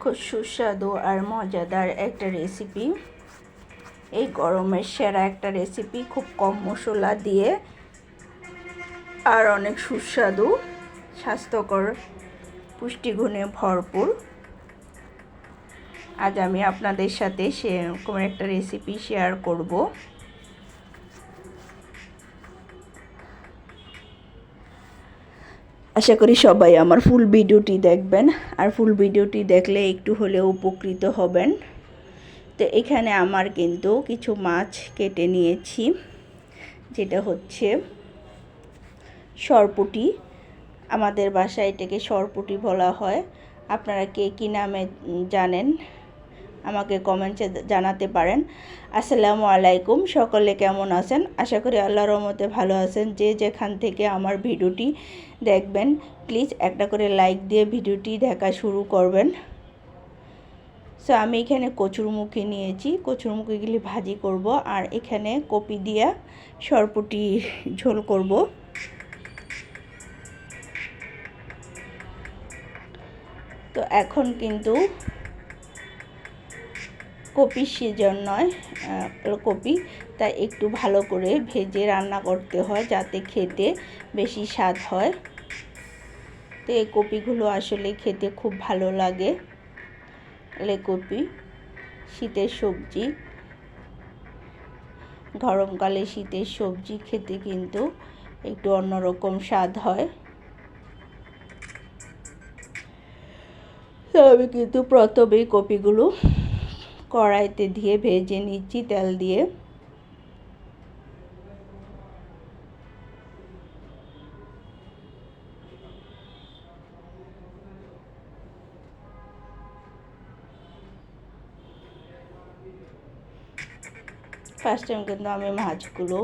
খুব সুস্বাদু আর মজাদার একটা রেসিপি। এই গরমের সেরা একটা রেসিপি, খুব কম মশলা দিয়ে আর অনেক সুস্বাদু, স্বাস্থ্যকর, পুষ্টিগুণে ভরপুর। আজ আমি আপনাদের সাথে সেরকম একটা রেসিপি শেয়ার করব। আশা করি সবাই আমার ফুল ভিডিওটি দেখবেন, আর ফুল ভিডিওটি দেখলে একটু হলেও উপকৃত হবেন। তো এখানে আমার কিন্তু কিছু মাছ কেটে নিয়েছি, যেটা হচ্ছে সরপুঁটি। আমাদের বাসায় এটাকে সরপুঁটি বলা হয়। আপনারা কে কী নামে জানেন আমাকে কমেন্টে জানাতে পারেন। আসসালামু আলাইকুম, সকলে কেমন আছেন? আশা করি আল্লাহর রহমতে ভালো আছেন। যে যেখান থেকে আমার ভিডিওটি দেখবেন, প্লিজ একটা করে লাইক দিয়ে ভিডিওটি দেখা শুরু করবেন। সো আমি এখানে কচুরমুখী নিয়েছি, কচুরমুখীগুলি ভাজি করব, আর এখানে কপি দিয়া সরপুঁটি ঝোল করব। তো এখন কিন্তু কপি সিজন নয়, কপি, তাই একটু ভালো করে ভেজে রান্না করতে হয় যাতে খেতে বেশি স্বাদ হয়। তো এই কপিগুলো আসলে খেতে খুব ভালো লাগে। কপি শীতের সবজি, গরমকালে শীতের সবজি খেতে কিন্তু একটু অন্যরকম স্বাদ হয়। তো আমি কিন্তু প্রথমেই কপিগুলো কড়াইতে দিয়ে ভেজে নিচ্ছি তেল দিয়ে। ফার্স্ট টাইম কিন্তু আমি মাছগুলো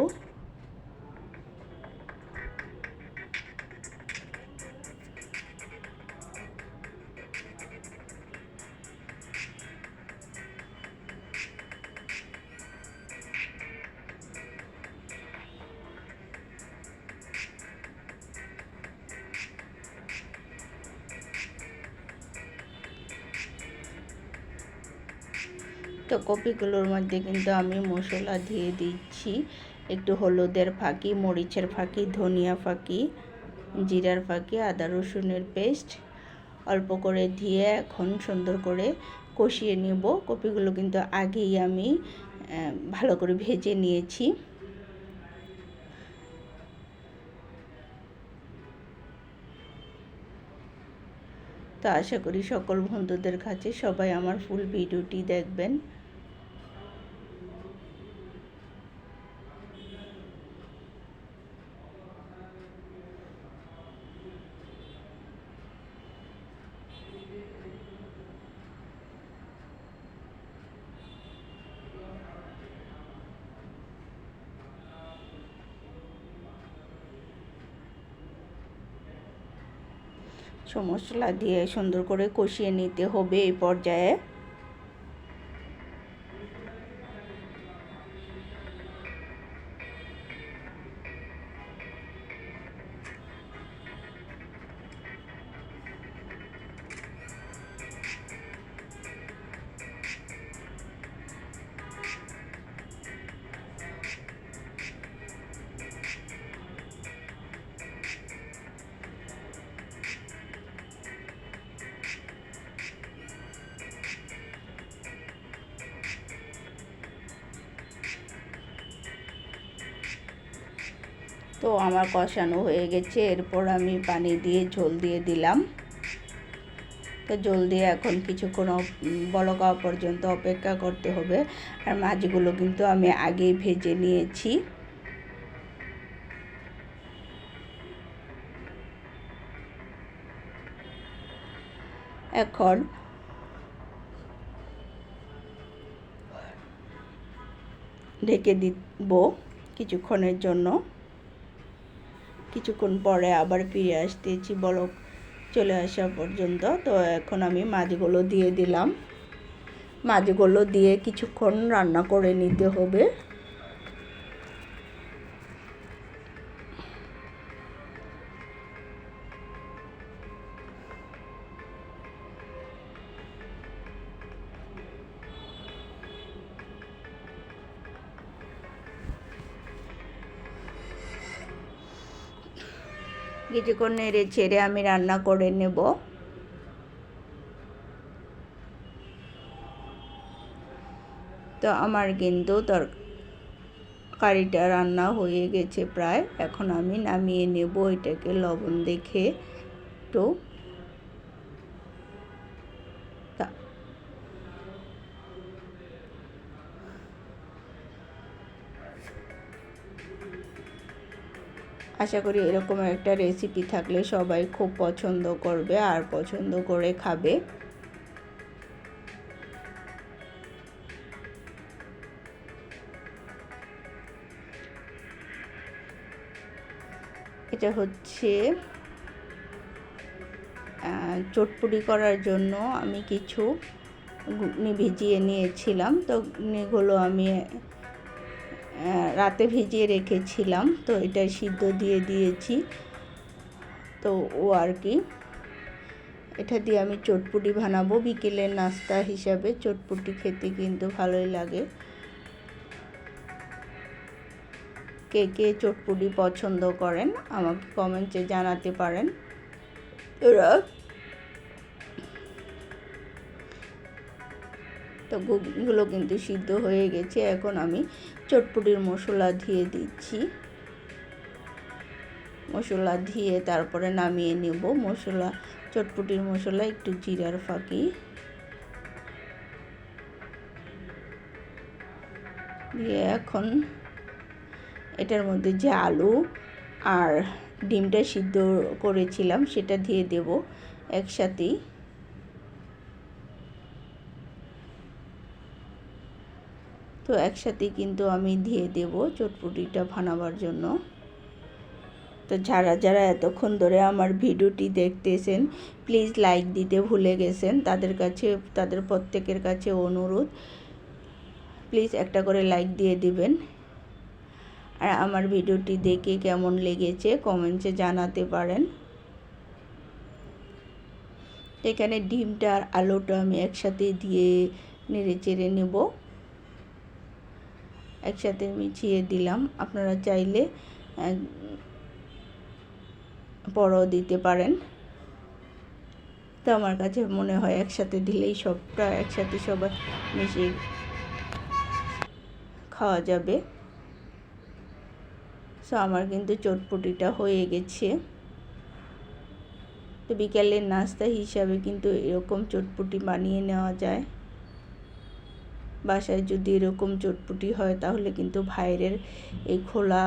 তো কপিগুলোর মধ্যে কিন্তু আমি মশলা দিয়ে দিচ্ছি, একটু হলুদের ফাঁকি, মরিচের ফাঁকি, ধনিয়া ফাঁকি, জিরার ফাঁকি, আদা রসুনের পেস্ট অল্প করে দিয়ে এখন সুন্দর করে কষিয়ে নেব। কপিগুলো কিন্তু আগেই আমি ভালো করে ভেজে নিয়েছি। তো আশা করি সকল বন্ধুদের কাছে সবাই আমার ফুল ভিডিওটি দেখবেন। মশলা দিয়ে সুন্দর করে কষিয়ে নিতে হবে। এই পর্যায়ে তো আমার কষানো হয়ে গেছে। এরপর আমি পানি দিয়ে ঝোল দিয়ে দিলাম। তো ঝোল দিয়ে এখন কিছুক্ষণ বলক হওয়া পর্যন্ত অপেক্ষা করতে হবে। আর মাছগুলো কিন্তু আমি আগেই ভেজে নিয়েছি। এখন ঢেকে দিব কিছুক্ষণের জন্য। কিছুক্ষণ পরে আবার ফিরে আসতেছি বলক চলে আসা পর্যন্ত। তো এখন আমি মাছগুলো দিয়ে দিলাম। মাছগুলো দিয়ে কিছুক্ষণ রান্না করে নিতে হবে। কিছুক্ষণ নেড়ে ছেড়ে আমি রান্না করে নেব। তো আমার কিন্তু তরকারিটা রান্না হয়ে গেছে প্রায়। এখন আমি নামিয়ে নেব এটাকে লবণ দেখে একটু। আশা করি এরকম একটা রেসিপি থাকলে সবাই খুব পছন্দ করবে আর পছন্দ করে খাবে। এটা হচ্ছে চটপুটি করার জন্য আমি কিছু ঘুগনি ভিজিয়ে নিয়েছিলাম। তো ঘুগনিগুলো আমি রাতে ভিজিয়ে রেখেছিলাম, তো এটা সিদ্ধ দিয়ে দিয়েছি। তো ও আর কি, এটা দিয়ে আমি চটপুটি বানাবো বিকেলের নাস্তা হিসাবে। চটপুটি খেতে কিন্তু ভালোই লাগে। কে কে চটপুটি পছন্দ করেন আমাকে কমেন্টে জানাতে পারেন। তো ঘুগনিগুলো কিন্তু সিদ্ধ হয়ে গেছে। এখন আমি চটপুটির মশলা দিয়ে দিচ্ছি। মশলা দিয়ে তারপরে নামিয়ে নেব। চটপুটির মশলা একটু জিরার ফাঁকি দিয়ে এখন এটার মধ্যে যে আলু আর ডিমটা সিদ্ধ করেছিলাম সেটা দিয়ে দেব একসাথেই। তো একসাথেই কিন্তু আমি দিয়ে দেব চটপুটিটা বানাবার জন্য। তো যারা যারা এতক্ষণ ধরে আমার ভিডিওটি দেখতেছেন প্লিজ লাইক দিতে ভুলে গেছেন, তাদের প্রত্যেকের কাছে অনুরোধ, প্লিজ একটা করে লাইক দিয়ে দিবেন। আর আমার ভিডিওটি দেখে কেমন লেগেছে কমেন্টে জানাতে পারেন। এখানে ডিমটা আর আলুটা আমি একসাথে দিয়ে নেড়ে চেড়ে নেব। একসাথে মিশিয়ে দিলাম। আপনারা চাইলে পরও দিতে পারেন। তো আমার কাছে মনে হয় একসাথে দিলেই সবটা একসাথে সবাই মিশিয়ে খাওয়া যাবে। সো আমার কিন্তু চটপটিটা হয়ে গেছে। তো বিকেলের নাস্তা হিসাবে কিন্তু এরকম চটপটি বানিয়ে নেওয়া যায়। বাসায় যদি এরকম চটপটি হয় তাহলে কিন্তু বাইরের এই খোলা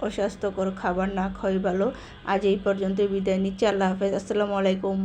অস্বাস্থ্যকর খাবার না খাওয়াই ভালো। আজ এই পর্যন্ত বিদায় নিচ্ছি। আল্লাহ হাফেজ। আসসালামু আলাইকুম।